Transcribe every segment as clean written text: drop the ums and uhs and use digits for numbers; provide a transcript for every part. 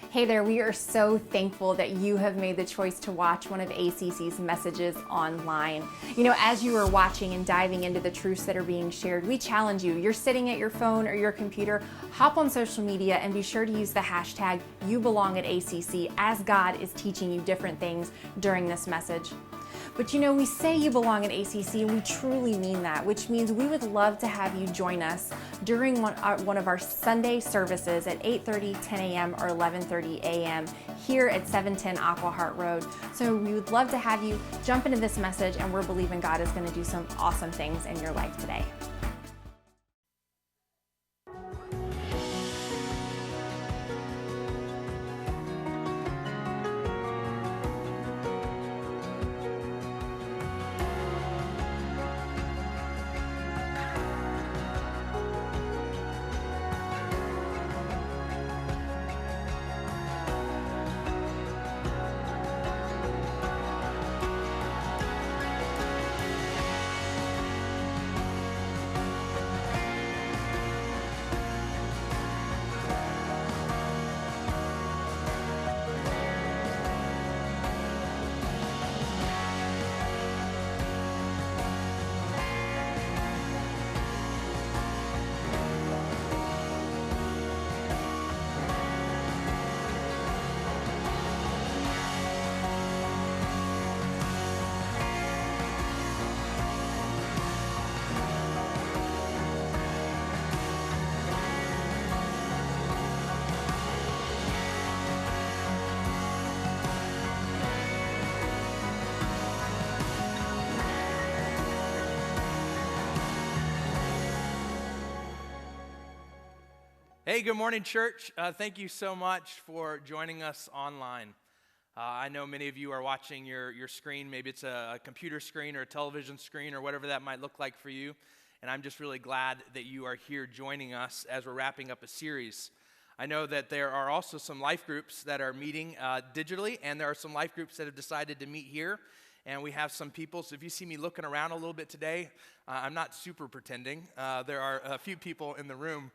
Hey there, we are so thankful that you have made the choice to watch one of ACC's messages online. You know, as you are watching and diving into the truths that are being shared, we challenge you. You're sitting at your phone or your computer, hop on social media and be sure to use the hashtag YouBelongAtACC as God is teaching you different things during this message. But you know, we say you belong at ACC and we truly mean that, which means we would love to have you join us during one of our Sunday services at 8:30, 10 a.m. or 11:30 a.m. here at 710 Aquahart Road. So we would love to have you jump into this message, and we're believing God is going to do some awesome things in your life today. Hey, good morning, church. Thank you so much for joining us online. I know many of you are watching your screen. Maybe it's a computer screen or a television screen or whatever that might look like for you. And I'm just really glad that you are here joining us as we're wrapping up a series. I know that there are also some life groups that are meeting digitally, and there are some life groups that have decided to meet here. And we have some people, so if you see me looking around a little bit today, I'm not super pretending. There are a few people in the room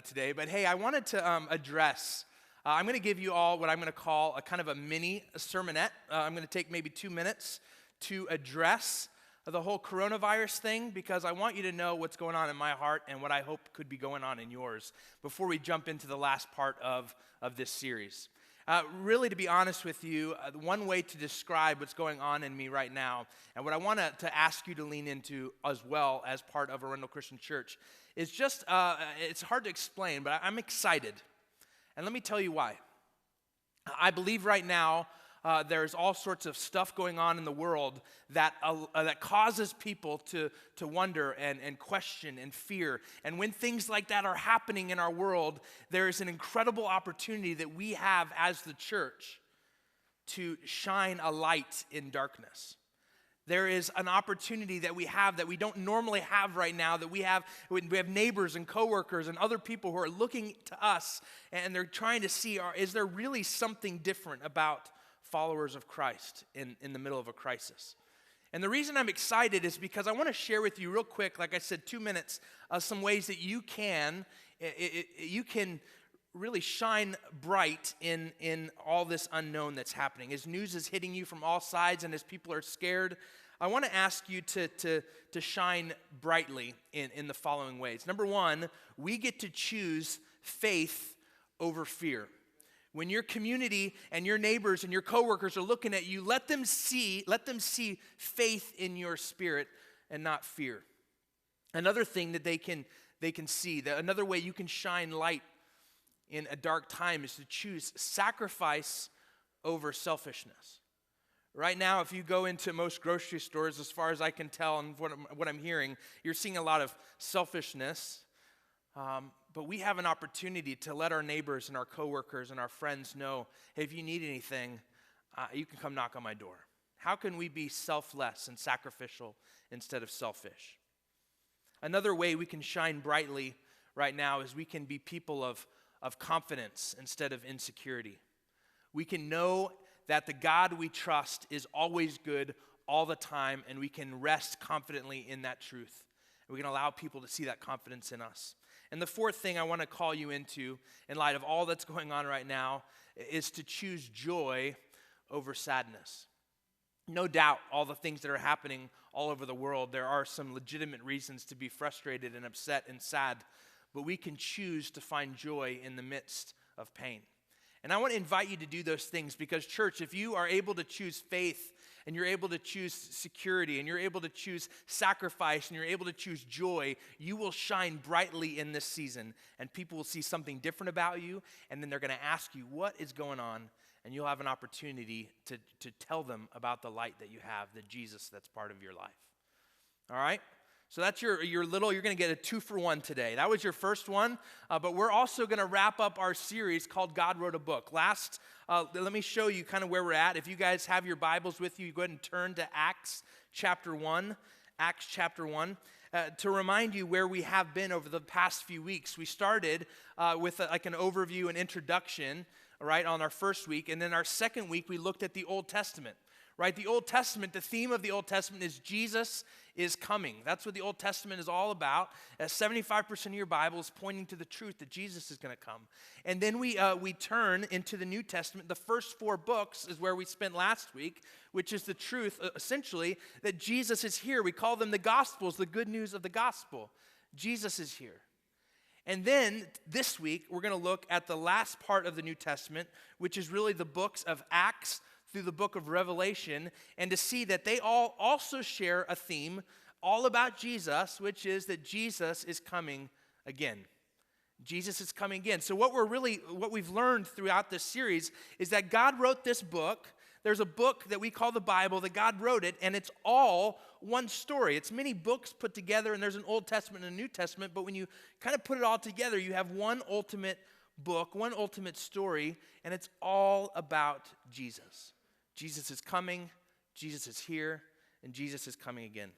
today. But hey, I wanted to address, I'm going to give you all what I'm going to call a kind of a mini sermonette. I'm going to take maybe 2 minutes to address the whole coronavirus thing, because I want you to know what's going on in my heart and what I hope could be going on in yours before we jump into the last part of this series. Really, to be honest with you, one way to describe what's going on in me right now, and what I want to ask you to lean into as well as part of Arundel Christian Church, is just, it's hard to explain, but I'm excited. And let me tell you why. I believe right now there's all sorts of stuff going on in the world that causes people to wonder and question and fear. And when things like that are happening in our world, there is an incredible opportunity that we have as the church to shine a light in darkness. There is an opportunity that we have that we don't normally have right now, that we have neighbors and coworkers and other people who are looking to us, and they're trying to see, is there really something different about followers of Christ in the middle of a crisis? And the reason I'm excited is because I want to share with you real quick, like I said, 2 minutes, some ways that you can really shine bright in all this unknown that's happening. As news is hitting you from all sides and as people are scared, I want to ask you to shine brightly in the following ways. Number one, we get to choose faith over fear. When your community and your neighbors and your coworkers are looking at you, let them see faith in your spirit and not fear. Another thing that they can see, another way you can shine light in a dark time is to choose sacrifice over selfishness. Right now, if you go into most grocery stores, as far as I can tell and what I'm hearing, you're seeing a lot of selfishness. But we have an opportunity to let our neighbors and our coworkers and our friends know, hey, if you need anything, you can come knock on my door. How can we be selfless and sacrificial instead of selfish? Another way we can shine brightly right now is we can be people of confidence instead of insecurity. We can know that the God we trust is always good all the time, and we can rest confidently in that truth. And we can allow people to see that confidence in us. And the fourth thing I want to call you into, in light of all that's going on right now, is to choose joy over sadness. No doubt, all the things that are happening all over the world, there are some legitimate reasons to be frustrated and upset and sad, but we can choose to find joy in the midst of pain. And I want to invite you to do those things because, church, if you are able to choose faith and you're able to choose security and you're able to choose sacrifice and you're able to choose joy, you will shine brightly in this season and people will see something different about you, and then they're going to ask you what is going on, and you'll have an opportunity to tell them about the light that you have, the Jesus that's part of your life. All right? So that's you're going to get a 2-for-1 today. That was your first one, but we're also going to wrap up our series called God Wrote a Book. Let me show you kind of where we're at. If you guys have your Bibles with you, go ahead and turn to Acts chapter 1. Acts chapter 1. To remind you where we have been over the past few weeks. We started with an overview and introduction, right, on our first week, and then our second week we looked at the Old Testament. Right, the Old Testament, the theme of the Old Testament is Jesus is coming. That's what the Old Testament is all about. 75% of your Bible is pointing to the truth that Jesus is going to come. And then we turn into the New Testament. The first 4 books is where we spent last week, which is the truth, essentially, that Jesus is here. We call them the Gospels, the good news of the gospel. Jesus is here. And then this week, we're going to look at the last part of the New Testament, which is really the books of Acts through the book of Revelation, and to see that they all also share a theme all about Jesus, which is that Jesus is coming again. Jesus is coming again. So what we've learned throughout this series is that God wrote this book. There's a book that we call the Bible, that God wrote it, and it's all one story. It's many books put together, and there's an Old Testament and a New Testament, but when you kind of put it all together, you have one ultimate book, one ultimate story, and it's all about Jesus. Jesus is coming, Jesus is here, and Jesus is coming again.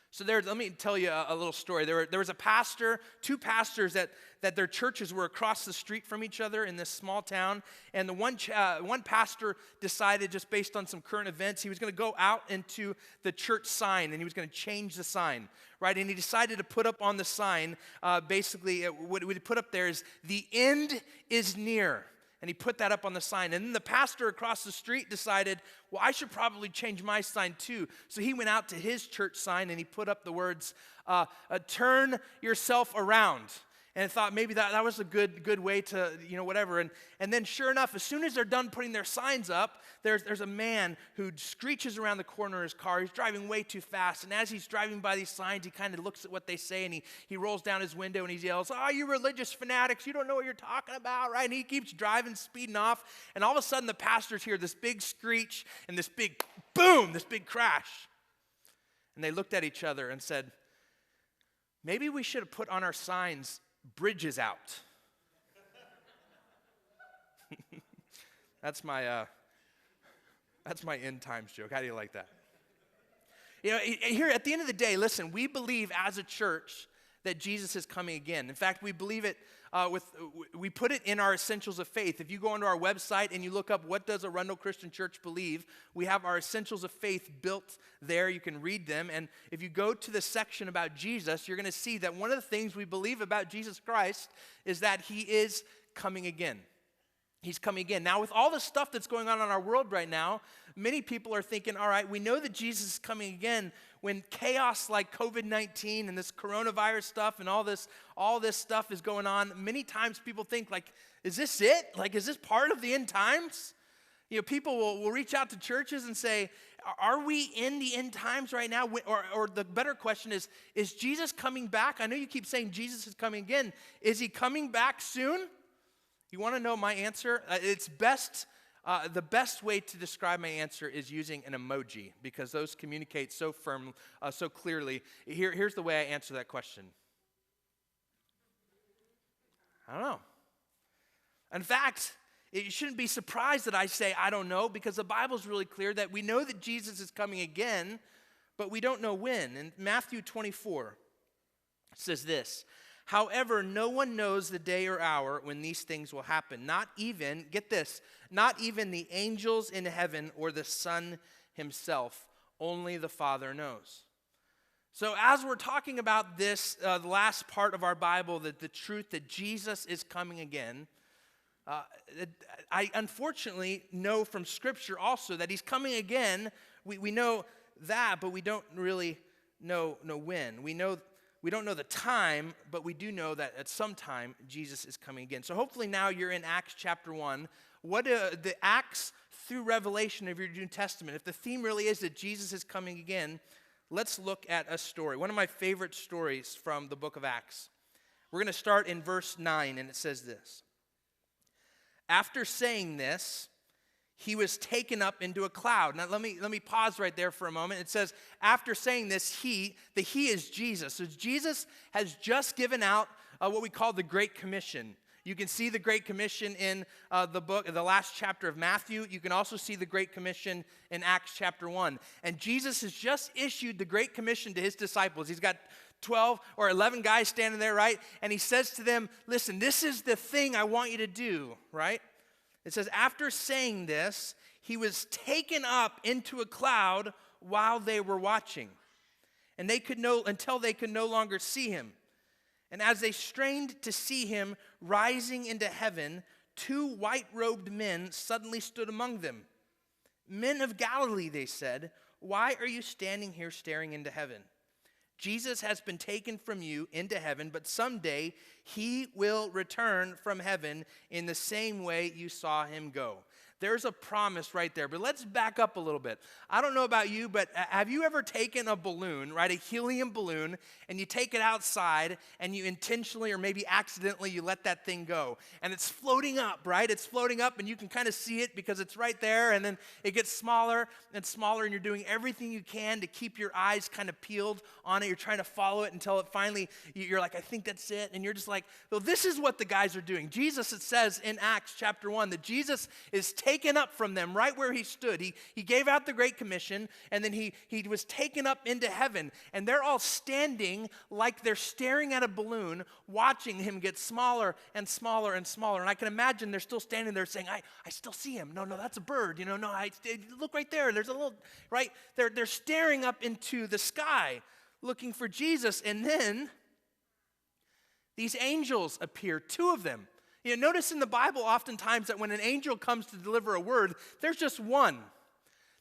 So let me tell you a little story. There was a pastor, 2 pastors that their churches were across the street from each other in this small town. And the one pastor decided, just based on some current events, he was going to go out into the church sign and he was going to change the sign, right? And he decided to put up on the sign, basically, what he put up there is, "The end is near." And he put that up on the sign. And then the pastor across the street decided, well, I should probably change my sign too. So he went out to his church sign and he put up the words, "Turn yourself around." And I thought maybe that was a good way to, whatever. And then sure enough, as soon as they're done putting their signs up, there's a man who screeches around the corner of his car. He's driving way too fast. And as he's driving by these signs, he kind of looks at what they say and he rolls down his window and he yells, "Oh, you religious fanatics, you don't know what you're talking about," right? And he keeps driving, speeding off. And all of a sudden the pastors hear this big screech and this big boom, this big crash. And they looked at each other and said, maybe we should have put on our signs, "Bridges out." That's my end times joke. How do you like that? Here at the end of the day, listen, we believe as a church that Jesus is coming again. In fact, we believe it we put it in our essentials of faith. If you go onto our website and you look up what does Arundel Christian Church believe, we have our essentials of faith built there. You can read them. And if you go to the section about Jesus, you're going to see that one of the things we believe about Jesus Christ is that he is coming again. He's coming again. Now, with all the stuff that's going on in our world right now, many people are thinking, all right, we know that Jesus is coming again. When chaos like COVID-19 and this coronavirus stuff and all this stuff is going on, many times people think, like, is this it? Like, is this part of the end times? People will reach out to churches and say, are we in the end times right now? Or the better question is Jesus coming back? I know you keep saying Jesus is coming again. Is he coming back soon? You want to know my answer? It's best. The best way to describe my answer is using an emoji because those communicate so clearly. Here's the way I answer that question. I don't know. In fact, you shouldn't be surprised that I say I don't know because the Bible's really clear that we know that Jesus is coming again, but we don't know when. In Matthew 24, it says this. However, no one knows the day or hour when these things will happen. Not even, get this, not even the angels in heaven or the Son himself. Only the Father knows. So as we're talking about this, the last part of our Bible, that the truth that Jesus is coming again, I unfortunately know from Scripture also that he's coming again. We know that, but we don't really know when. We don't know the time, but we do know that at some time Jesus is coming again. So hopefully now you're in Acts chapter 1. What the Acts through Revelation of your New Testament, if the theme really is that Jesus is coming again, let's look at a story. One of my favorite stories from the book of Acts. We're going to start in verse 9, and it says this. After saying this, he was taken up into a cloud. Now let me pause right there for a moment. It says, after saying this, the he is Jesus. So Jesus has just given out what we call the Great Commission. You can see the Great Commission in the last chapter of Matthew. You can also see the Great Commission in Acts chapter 1. And Jesus has just issued the Great Commission to his disciples. He's got 12 or 11 guys standing there, right? And he says to them, listen, this is the thing I want you to do, right? It says, after saying this, he was taken up into a cloud while they were watching. And until they could no longer see him. And as they strained to see him rising into heaven, 2 white-robed men suddenly stood among them. Men of Galilee, they said, why are you standing here staring into heaven? Jesus has been taken from you into heaven, but someday he will return from heaven in the same way you saw him go. There's a promise right there, but let's back up a little bit. I don't know about you, but have you ever taken a balloon, right, a helium balloon, and you take it outside and you intentionally or maybe accidentally you let that thing go, and it's floating up, right? It's floating up and you can kind of see it because it's right there, and then it gets smaller and smaller, and you're doing everything you can to keep your eyes kind of peeled on it. You're trying to follow it until it finally, you're like, I think that's it, and you're just like, well, this is what the guys are doing. Jesus, it says in Acts chapter 1 that Jesus is taken up from them right where he stood. He gave out the Great Commission, and then he was taken up into heaven, and they're all standing like they're staring at a balloon, watching him get smaller and smaller and smaller. And I can imagine they're still standing there saying, I still see him. No, that's a bird. Look right there. There's a little, right? They're staring up into the sky looking for Jesus, and then these angels appear, 2 of them. Notice in the Bible oftentimes that when an angel comes to deliver a word, there's just one.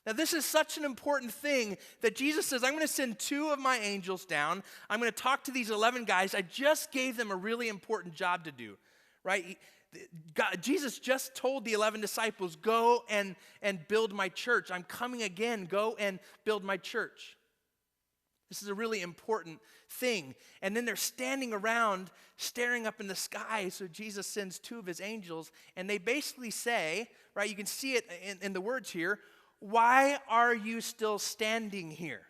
Now, this is such an important thing that Jesus says, I'm going to send 2 of my angels down. I'm going to talk to these 11 guys. I just gave them a really important job to do, right? Jesus just told the 11 disciples, go and build my church. I'm coming again. Go and build my church. This is a really important thing. And then they're standing around, staring up in the sky. So Jesus sends 2 of his angels, and they basically say, right, you can see it in the words here, why are you still standing here?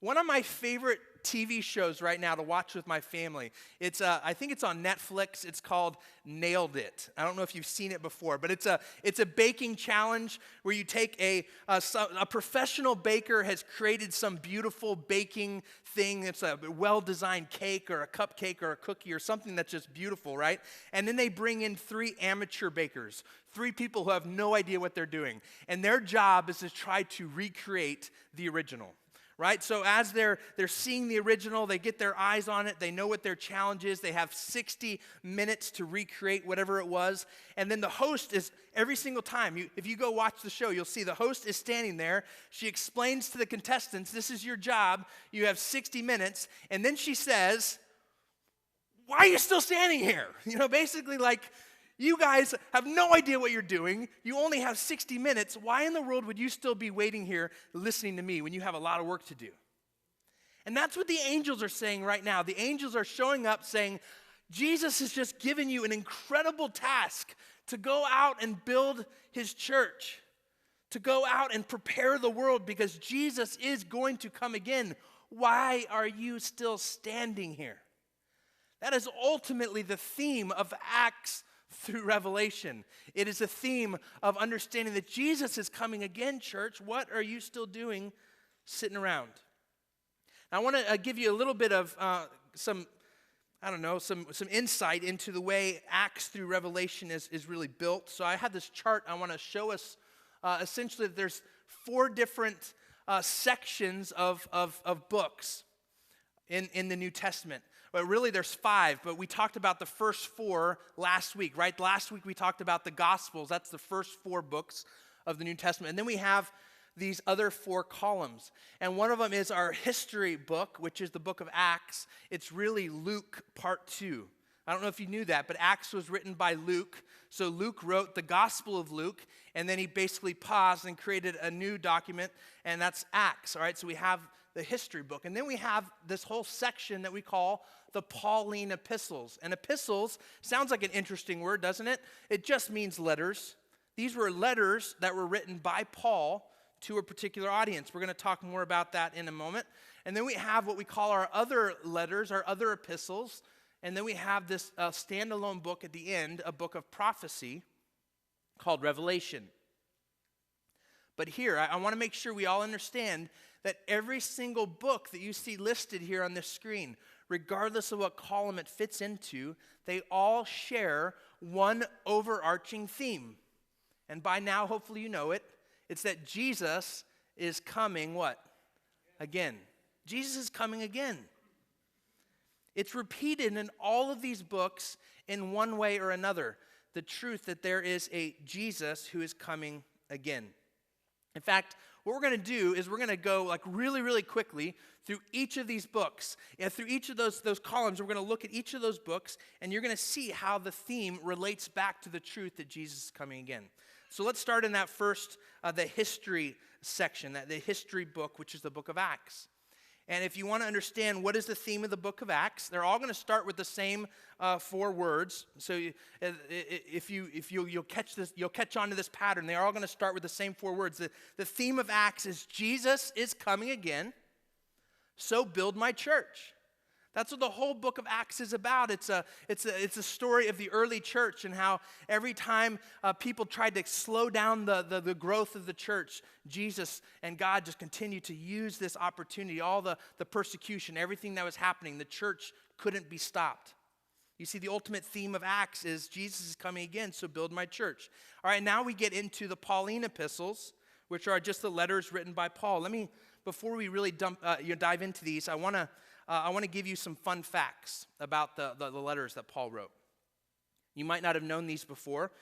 One of my favorite TV shows right now to watch with my family. I think it's on Netflix. It's called Nailed It. I don't know if you've seen it before, but it's a baking challenge where you take a professional baker has created some beautiful baking thing. It's a well-designed cake or a cupcake or a cookie or something that's just beautiful, right? And then they bring in 3 amateur bakers, 3 people who have no idea what they're doing. And their job is to try to recreate the original. Right? So as they're seeing the original, they get their eyes on it, they know what their challenge is, they have 60 minutes to recreate whatever it was, and then the host is, every single time, if you go watch the show, you'll see the host is standing there, she explains to the contestants, this is your job, you have 60 minutes, and then she says, why are you still standing here? Basically like, you guys have no idea what you're doing. You only have 60 minutes. Why in the world would you still be waiting here listening to me when you have a lot of work to do? And that's what the angels are saying right now. The angels are showing up saying, Jesus has just given you an incredible task to go out and build his church, to go out and prepare the world because Jesus is going to come again. Why are you still standing here? That is ultimately the theme of Acts through Revelation. It is a theme of understanding that Jesus is coming again, church. What are you still sitting around? Now, I want to give you a little bit of some insight into the way Acts through Revelation is really built. So I had this chart I want to show us essentially that there's 4 different sections of books in the New Testament. But really there's 5, but we talked about the first 4 last week, right? Last week we talked about the Gospels. That's the first 4 books of the New Testament. And then we have these other 4 columns. And one of them is our history book, which is the book of Acts. It's really Luke part 2. I don't know if you knew that, but Acts was written by Luke. So Luke wrote the Gospel of Luke, and then he basically paused and created a new document, and that's Acts, all right? So we have the history book. And then we have this whole section that we call the Pauline epistles. And epistles sounds like an interesting word, doesn't it? It just means letters. These were letters that were written by Paul to a particular audience. We're going to talk more about that in a moment. And then we have what we call our other letters, our other epistles. And then we have this standalone book at the end, a book of prophecy called Revelation. But here, I want to make sure we all understand that every single book that you see listed here on this screen, regardless of what column it fits into, they all share one overarching theme. And by now, hopefully you know it. It's that Jesus is coming what? Again. Jesus is coming again. It's repeated in all of these books in one way or another. The truth that there is a Jesus who is coming again. In fact, what we're going to do is we're going to go like really, really quickly through each of these books. And through each of those columns, we're going to look at each of those books, and you're going to see how the theme relates back to the truth that Jesus is coming again. So let's start in that first, the history section, the history book, which is the book of Acts. And if you want to understand what is the theme of the book of Acts, they're all going to start with the same 4 words. So you'll catch this, you'll catch on to this pattern. They're all going to start with the same 4 words. The theme of Acts is Jesus is coming again, so build my church. That's what the whole book of Acts is about. It's a story of the early church and how every time people tried to slow down the growth of the church, Jesus and God just continued to use this opportunity, all the persecution, everything that was happening. The church couldn't be stopped. You see, the ultimate theme of Acts is Jesus is coming again, so build my church. All right, now we get into the Pauline epistles, which are just the letters written by Paul. Before we really dive into these, I want to give you some fun facts about the letters that Paul wrote. You might not have known these before.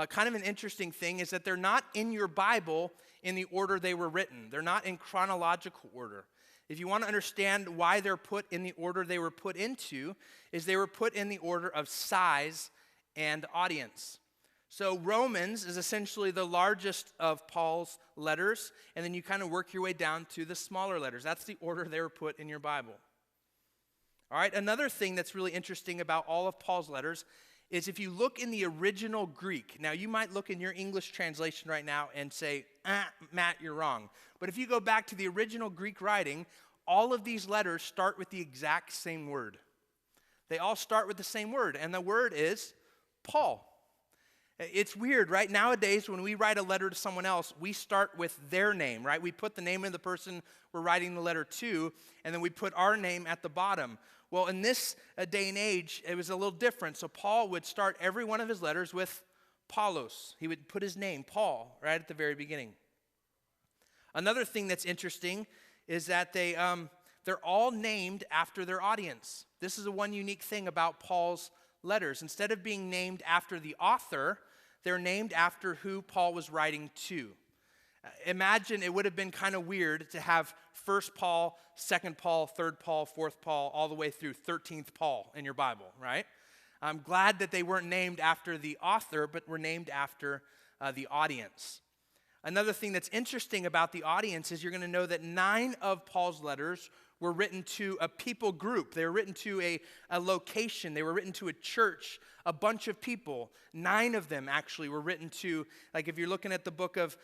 Kind of an interesting thing is that they're not in your Bible in the order they were written. They're not in chronological order. If you want to understand why they're put in the order they were put into, is they were put in the order of size and audience. So Romans is essentially the largest of Paul's letters, and then you kind of work your way down to the smaller letters. That's the order they were put in your Bible. All right, another thing that's really interesting about all of Paul's letters is if you look in the original Greek. Now, you might look in your English translation right now and say, Matt, you're wrong. But if you go back to the original Greek writing, all of these letters start with the exact same word. They all start with the same word, and the word is Paul. It's weird, right? Nowadays, when we write a letter to someone else, we start with their name, right? We put the name of the person we're writing the letter to, and then we put our name at the bottom. Well, in this day and age, it was a little different. So Paul would start every one of his letters with Paulos. He would put his name, Paul, right at the very beginning. Another thing that's interesting is that they're all named after their audience. This is the one unique thing about Paul's letters. Instead of being named after the author, they're named after who Paul was writing to. Imagine it would have been kind of weird to have 1st Paul, 2nd Paul, 3rd Paul, 4th Paul, all the way through 13th Paul in your Bible, right? I'm glad that they weren't named after the author, but were named after the audience. Another thing that's interesting about the audience is you're going to know that 9 of Paul's letters were written to a people group. They were written to a location. They were written to a church, a bunch of people. 9 of them actually were written to, like if you're looking at the book of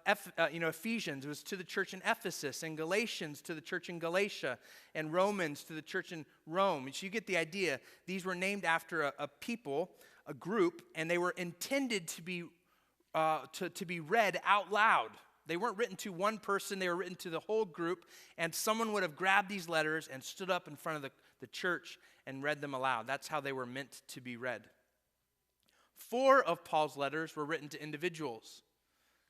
Ephesians, it was to the church in Ephesus, and Galatians to the church in Galatia, and Romans to the church in Rome. So you get the idea. These were named after a people, a group, and they were intended to be read out loud. They weren't written to one person, they were written to the whole group, and someone would have grabbed these letters and stood up in front of the church and read them aloud. That's how they were meant to be read. 4 of Paul's letters were written to individuals.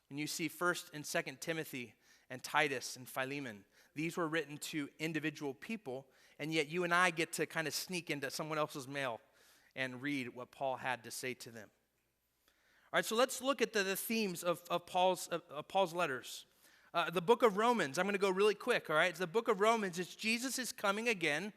And you see 1st and 2nd Timothy and Titus and Philemon. These were written to individual people, and yet you and I get to kind of sneak into someone else's mail and read what Paul had to say to them. All right, so let's look at the themes of Paul's letters. The book of Romans, I'm going to go really quick, all right? The book of Romans is Jesus is coming again,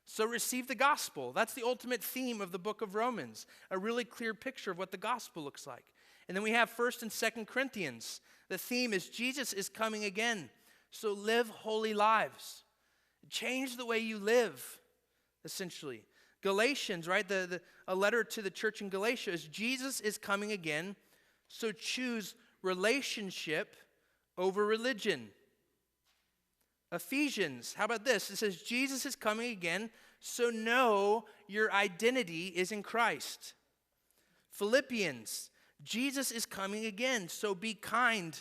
so receive the gospel. That's the ultimate theme of the book of Romans, a really clear picture of what the gospel looks like. And then we have 1st and 2nd Corinthians. The theme is Jesus is coming again, so live holy lives. Change the way you live, essentially. Galatians, right, a letter to the church in Galatia is Jesus is coming again, so choose relationship over religion. Ephesians, how about this? It says Jesus is coming again, so know your identity is in Christ. Philippians, Jesus is coming again, so be kind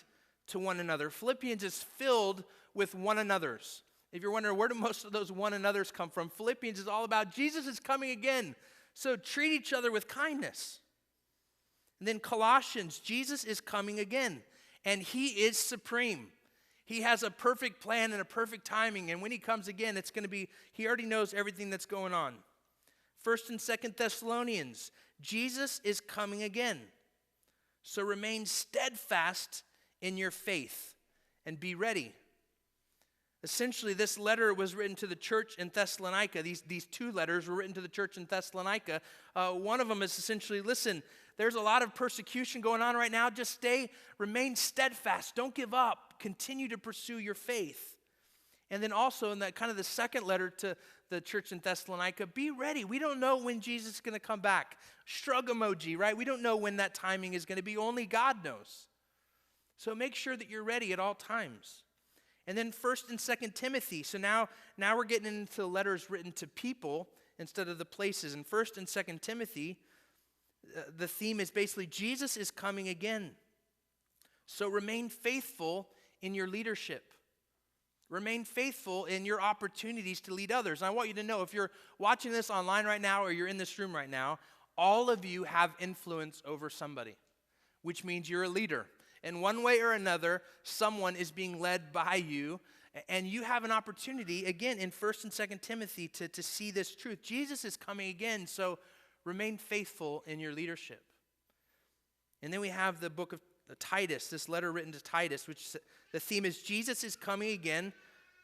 to one another. Philippians is filled with one another's. If you're wondering where do most of those one another's come from, Philippians is all about Jesus is coming again, so treat each other with kindness. And then Colossians, Jesus is coming again, and he is supreme. He has a perfect plan and a perfect timing, and when he comes again, it's going to be, he already knows everything that's going on. 1st and 2nd Thessalonians, Jesus is coming again, so remain steadfast in your faith and be ready. Essentially, this letter was written to the church in Thessalonica. These two letters were written to the church in Thessalonica. One of them is essentially, listen, there's a lot of persecution going on right now. Just remain steadfast. Don't give up. Continue to pursue your faith. And then also in that kind of the second letter to the church in Thessalonica, be ready. We don't know when Jesus is going to come back. Shrug emoji, right? We don't know when that timing is going to be. Only God knows. So make sure that you're ready at all times. And then 1st and 2nd Timothy. So now we're getting into the letters written to people instead of the places. In 1st and 2nd Timothy, the theme is basically Jesus is coming again. So remain faithful in your leadership. Remain faithful in your opportunities to lead others. And I want you to know, if you're watching this online right now or you're in this room right now, all of you have influence over somebody, which means you're a leader. In one way or another, someone is being led by you, and you have an opportunity, again, in 1st and 2nd Timothy to see this truth. Jesus is coming again, so remain faithful in your leadership. And then we have the book of Titus, this letter written to Titus, which the theme is Jesus is coming again,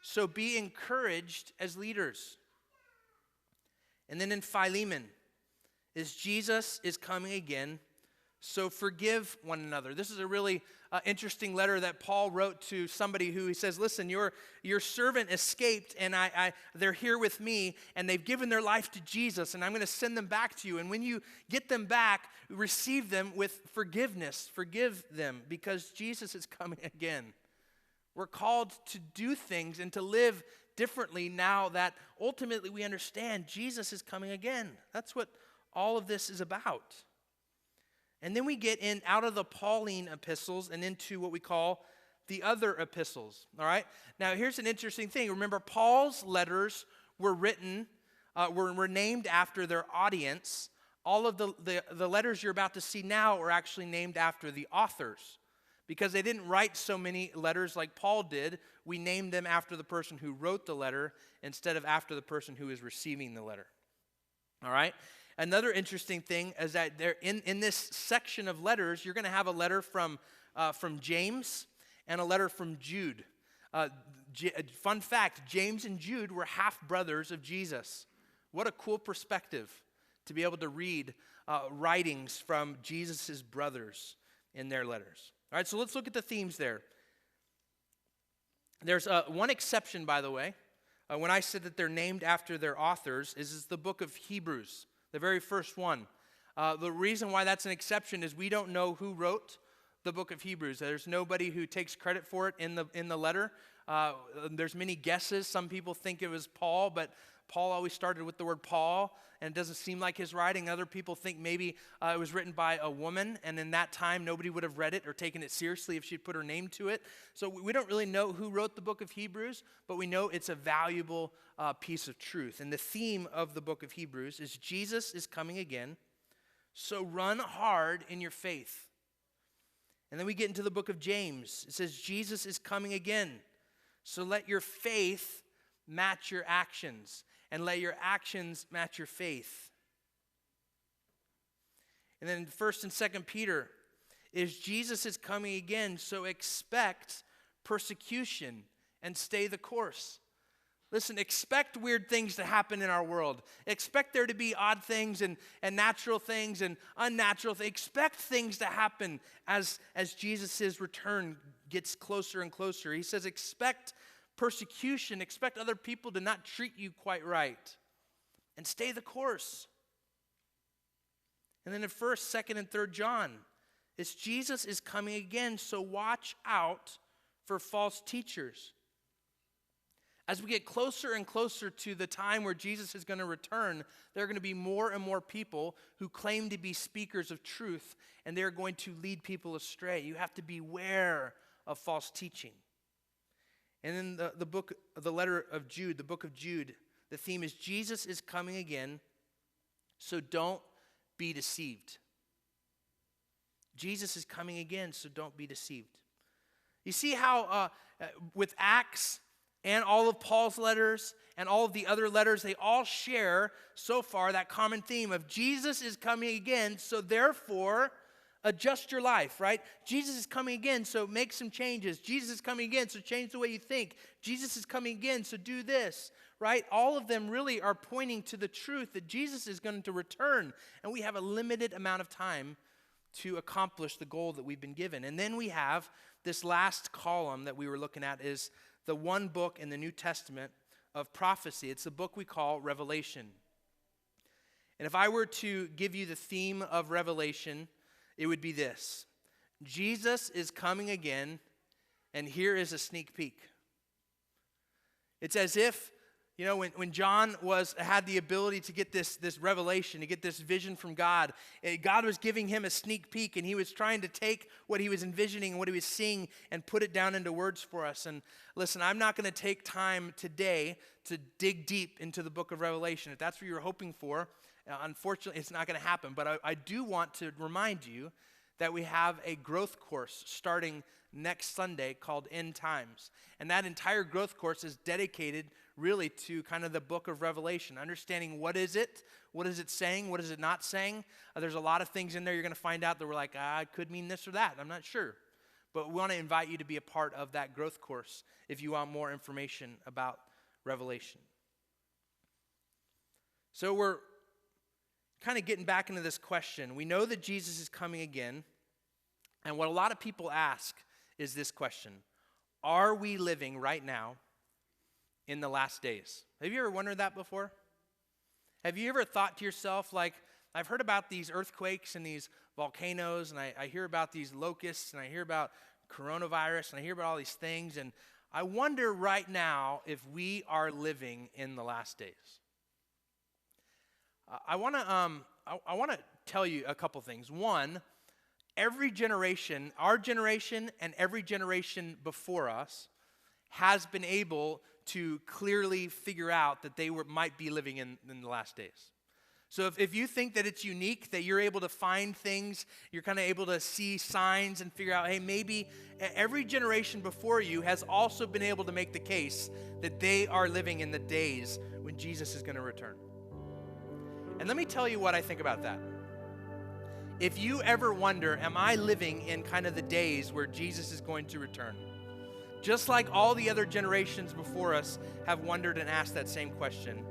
so be encouraged as leaders. And then in Philemon is Jesus is coming again, so forgive one another. This is a really interesting letter that Paul wrote to somebody who he says, listen, your servant escaped, and they're here with me, and they've given their life to Jesus, and I'm going to send them back to you. And when you get them back, receive them with forgiveness. Forgive them, because Jesus is coming again. We're called to do things and to live differently now that ultimately we understand Jesus is coming again. That's what all of this is about. And then we get in out of the Pauline epistles and into what we call the other epistles, all right? Now, here's an interesting thing. Remember, Paul's letters were written, were named after their audience. All of the letters you're about to see now are actually named after the authors. Because they didn't write so many letters like Paul did, we named them after the person who wrote the letter instead of after the person who is receiving the letter, all right? Another interesting thing is that there in this section of letters, you're going to have a letter from James and a letter from Jude. Fun fact, James and Jude were half-brothers of Jesus. What a cool perspective to be able to read writings from Jesus' brothers in their letters. All right, so let's look at the themes there. There's one exception, by the way. When I said that they're named after their authors, is the book of Hebrews. The very first one. The reason why that's an exception is we don't know who wrote the book of Hebrews. There's nobody who takes credit for it in the letter. There's many guesses. Some people think it was Paul, but Paul always started with the word Paul, and it doesn't seem like his writing. Other people think maybe it was written by a woman, and in that time, nobody would have read it or taken it seriously if she'd put her name to it. So we don't really know who wrote the book of Hebrews, but we know it's a valuable piece of truth. And the theme of the book of Hebrews is Jesus is coming again, so run hard in your faith. And then we get into the book of James. It says, Jesus is coming again. So let your faith match your actions, and let your actions match your faith. And then 1st and 2nd Peter is Jesus is coming again, so expect persecution and stay the course. Listen, expect weird things to happen in our world. Expect there to be odd things and natural things and unnatural things. Expect things to happen as Jesus' return gets closer and closer. He says expect persecution. Expect other people to not treat you quite right. And stay the course. And then in 1st, 2nd, and 3rd John, it's Jesus is coming again, so watch out for false teachers. As we get closer and closer to the time where Jesus is going to return, there are going to be more and more people who claim to be speakers of truth, and they're going to lead people astray. You have to beware of false teaching. And then the letter of Jude, the book of Jude, the theme is Jesus is coming again, so don't be deceived. Jesus is coming again, so don't be deceived. You see how with Acts and all of Paul's letters and all of the other letters, they all share so far that common theme of Jesus is coming again, so therefore adjust your life, right? Jesus is coming again, so make some changes. Jesus is coming again, so change the way you think. Jesus is coming again, so do this, right? All of them really are pointing to the truth that Jesus is going to return, and we have a limited amount of time to accomplish the goal that we've been given. And then we have this last column that we were looking at is the one book in the New Testament of prophecy. It's the book we call Revelation. And if I were to give you the theme of Revelation, it would be this: Jesus is coming again, and here is a sneak peek. It's as if, you know, when John had the ability to get this revelation, to get this vision from God, God was giving him a sneak peek, and he was trying to take what he was envisioning and what he was seeing and put it down into words for us. And listen, I'm not going to take time today to dig deep into the book of Revelation. If that's what you're hoping for, unfortunately, it's not going to happen. But I do want to remind you that we have a growth course starting next Sunday called End Times. And that entire growth course is dedicated really to kind of the book of Revelation, understanding what is it saying, what is it not saying. There's a lot of things in there you're going to find out that we're like, it could mean this or that. I'm not sure. But we want to invite you to be a part of that growth course if you want more information about Revelation. So we're kind of getting back into this question. We know that Jesus is coming again, and what a lot of people ask is this question: are we living right now in the last days? Have you ever wondered that before? Have you ever thought to yourself, like, I've heard about these earthquakes and these volcanoes, and I hear about these locusts, and I hear about coronavirus, and I hear about all these things, and I wonder right now if we are living in the last days. I want to tell you a couple things. One, every generation, our generation and every generation before us, has been able to clearly figure out that they might be living in the last days. So if you think that it's unique, that you're able to find things, you're kind of able to see signs and figure out, hey, maybe every generation before you has also been able to make the case that they are living in the days when Jesus is going to return. And let me tell you what I think about that. If you ever wonder, am I living in kind of the days where Jesus is going to return? Just like all the other generations before us have wondered and asked that same question,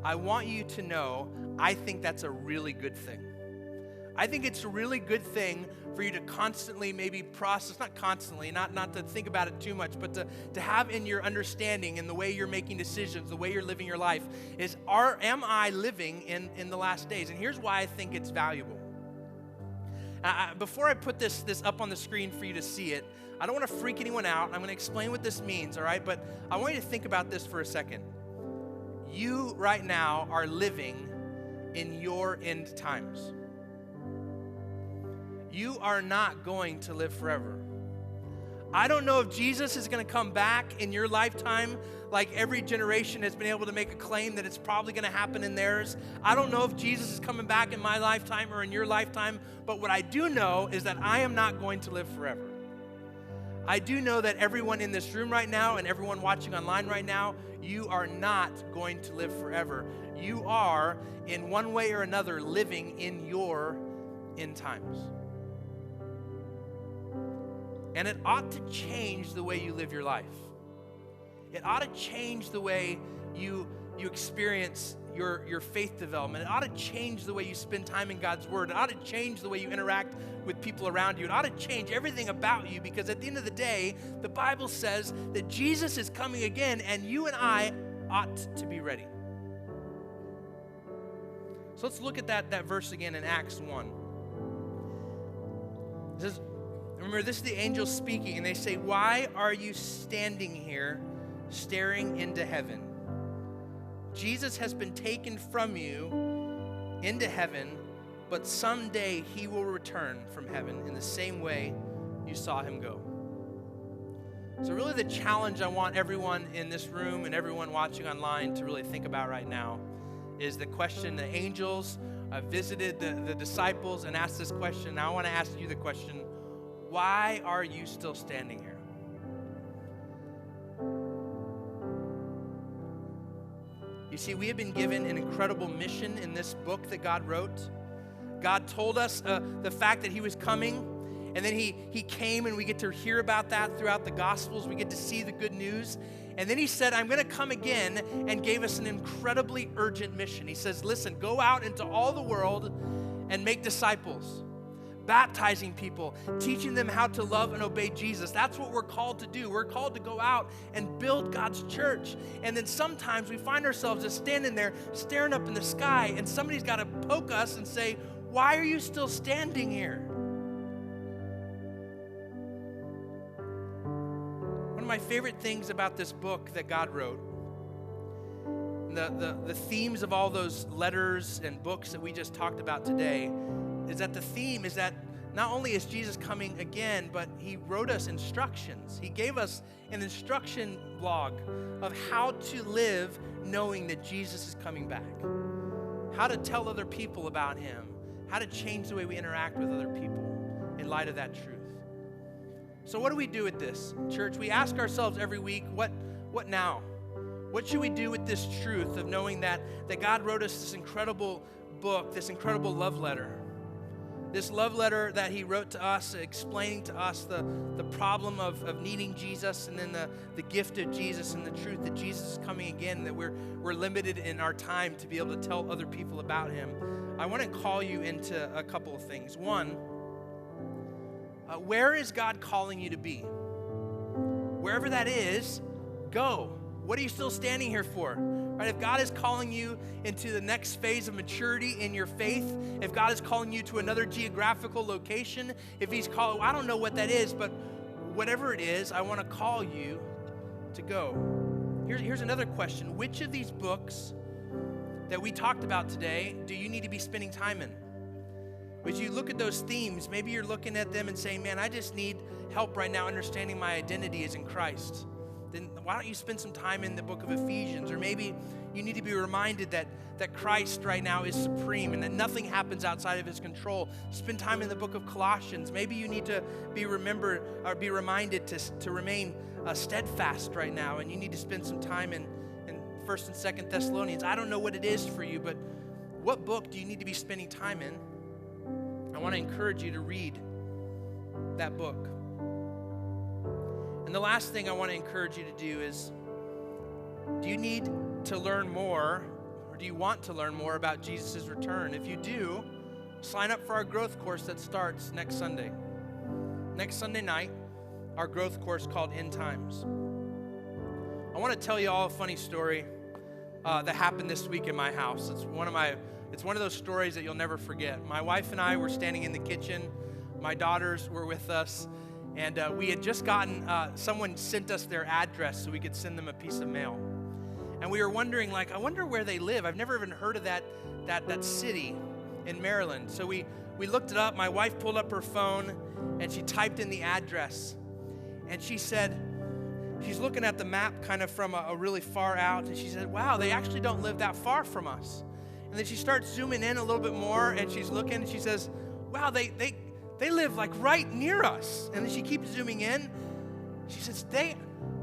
I want you to know, I think that's a really good thing. I think it's a really good thing for you to constantly maybe process, not constantly, not to think about it too much, but to have in your understanding and the way you're making decisions, the way you're living your life, is am I living in the last days? And here's why I think it's valuable. Before I put this up on the screen for you to see it, I don't want to freak anyone out. I'm going to explain what this means, all right? But I want you to think about this for a second. You right now are living in your end times. You are not going to live forever. I don't know if Jesus is going to come back in your lifetime like every generation has been able to make a claim that it's probably going to happen in theirs. I don't know if Jesus is coming back in my lifetime or in your lifetime, but what I do know is that I am not going to live forever. I do know that everyone in this room right now and everyone watching online right now, you are not going to live forever. You are, in one way or another, living in your end times. And it ought to change the way you live your life. It ought to change the way you experience your faith development. It ought to change the way you spend time in God's Word. It ought to change the way you interact with people around you. It ought to change everything about you, because at the end of the day, the Bible says that Jesus is coming again, and you and I ought to be ready. So let's look at that verse again in Acts 1. It says, remember, this is the angels speaking, and they say, "Why are you standing here staring into heaven? Jesus has been taken from you into heaven, but someday he will return from heaven in the same way you saw him go." So really the challenge I want everyone in this room and everyone watching online to really think about right now is the question. The angels visited the disciples and asked this question. Now I want to ask you the question, why are you still standing here? You see, we have been given an incredible mission in this book that God wrote. God told us the fact that he was coming, and then he came, and we get to hear about that throughout the Gospels. We get to see the good news. And then he said, "I'm going to come again," and gave us an incredibly urgent mission. He says, listen, go out into all the world and make disciples, baptizing people, teaching them how to love and obey Jesus. That's what we're called to do. We're called to go out and build God's church. And then sometimes we find ourselves just standing there staring up in the sky, and somebody's got to poke us and say, "Why are you still standing here?" One of my favorite things about this book that God wrote, the themes of all those letters and books that we just talked about today, is that the theme is that not only is Jesus coming again, but he wrote us instructions. He gave us an instruction log of how to live knowing that Jesus is coming back, how to tell other people about him, how to change the way we interact with other people in light of that truth. So what do we do with this, church? We ask ourselves every week, what now? What should we do with this truth of knowing that God wrote us this incredible book, this incredible love letter? This love letter that he wrote to us, explaining to us the problem of needing Jesus, and then the gift of Jesus, and the truth that Jesus is coming again, that we're limited in our time to be able to tell other people about him. I want to call you into a couple of things. One, where is God calling you to be? Wherever that is, go. What are you still standing here for? Right? If God is calling you into the next phase of maturity in your faith, if God is calling you to another geographical location, if he's calling, I don't know what that is, but whatever it is, I want to call you to go. Here's another question. Which of these books that we talked about today do you need to be spending time in? As you look at those themes, maybe you're looking at them and saying, man, I just need help right now understanding my identity is in Christ. Then why don't you spend some time in the book of Ephesians? Or maybe you need to be reminded that Christ right now is supreme and that nothing happens outside of his control. Spend time in the book of Colossians. Maybe you need to be reminded to remain steadfast right now, and you need to spend some time in 1st and 2nd Thessalonians. I don't know what it is for you, but what book do you need to be spending time in? I want to encourage you to read that book. And the last thing I want to encourage you to do is, do you need to learn more, or do you want to learn more about Jesus' return? If you do, sign up for our growth course that starts next Sunday. Next Sunday night, our growth course called End Times. I want to tell you all a funny story that happened this week in my house. It's one of those stories that you'll never forget. My wife and I were standing in the kitchen. My daughters were with us. And we had just gotten, someone sent us their address so we could send them a piece of mail. And we were wondering, I wonder where they live. I've never even heard of that city in Maryland. So we looked it up. My wife pulled up her phone, and she typed in the address. And she said, she's looking at the map kind of from a really far out, and she said, wow, they actually don't live that far from us. And then she starts zooming in a little bit more, and she's looking, and she says, wow, they live like right near us. And then she keeps zooming in. She says,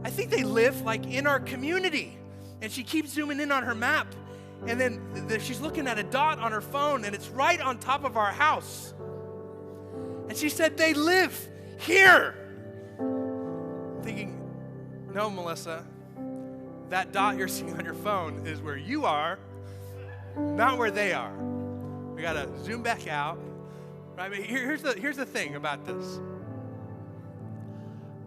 I think they live like in our community. And she keeps zooming in on her map. And then she's looking at a dot on her phone, and it's right on top of our house. And she said, they live here. Thinking, no, Melissa, that dot you're seeing on your phone is where you are, not where they are. We got to zoom back out. Right? But here's the thing about this.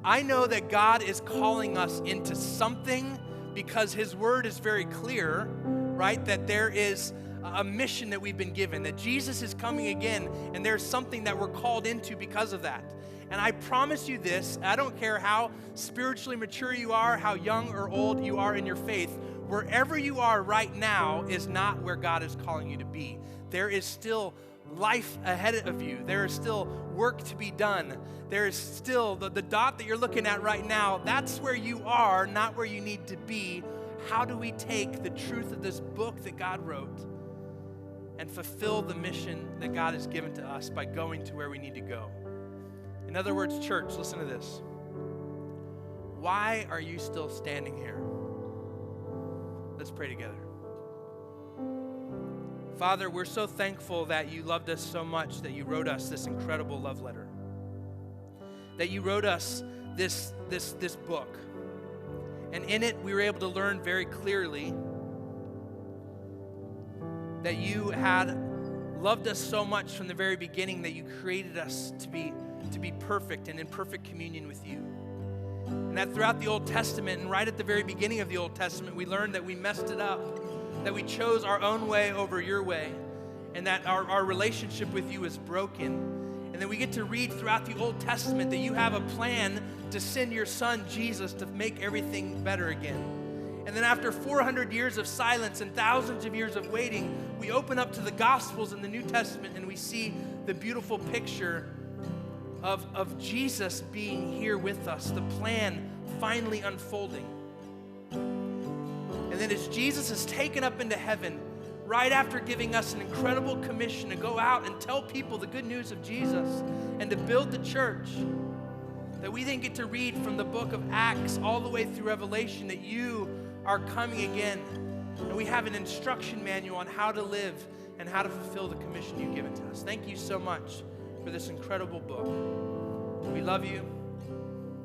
I know that God is calling us into something because his word is very clear, right? That there is a mission that we've been given, that Jesus is coming again, and there's something that we're called into because of that. And I promise you this, I don't care how spiritually mature you are, how young or old you are in your faith, wherever you are right now is not where God is calling you to be. There is still life ahead of you. There is still work to be done. There is still the dot that you're looking at right now. That's where you are, not where you need to be. How do we take the truth of this book that God wrote and fulfill the mission that God has given to us by going to where we need to go? In other words, church, listen to this. Why are you still standing here? Let's pray together. Father, we're so thankful that you loved us so much that you wrote us this incredible love letter. That you wrote us this book. And in it, we were able to learn very clearly that you had loved us so much from the very beginning that you created us to be perfect and in perfect communion with you. And that throughout the Old Testament, and right at the very beginning of the Old Testament, we learned that we messed it up, that we chose our own way over your way, and that our relationship with you is broken. And then we get to read throughout the Old Testament that you have a plan to send your son, Jesus, to make everything better again. And then after 400 years of silence and thousands of years of waiting, we open up to the Gospels in the New Testament and we see the beautiful picture of Jesus being here with us, the plan finally unfolding. And then as Jesus is taken up into heaven, right after giving us an incredible commission to go out and tell people the good news of Jesus and to build the church, that we then get to read from the book of Acts all the way through Revelation that you are coming again. And we have an instruction manual on how to live and how to fulfill the commission you've given to us. Thank you so much for this incredible book. We love you.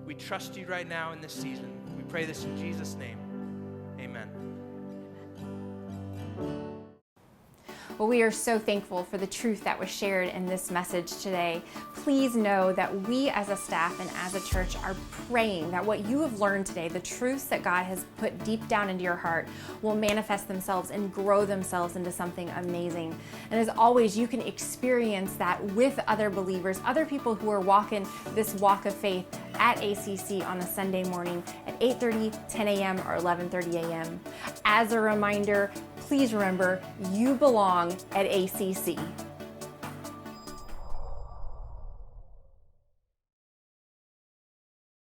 We trust you right now in this season. We pray this in Jesus' name. Amen. Well, we are so thankful for the truth that was shared in this message today. Please know that we as a staff and as a church are praying that what you have learned today, the truths that God has put deep down into your heart, will manifest themselves and grow themselves into something amazing. And as always, you can experience that with other believers, other people who are walking this walk of faith at ACC on a Sunday morning at 8:30, 10 a.m., or 11:30 a.m. As a reminder, please remember, you belong at ACC.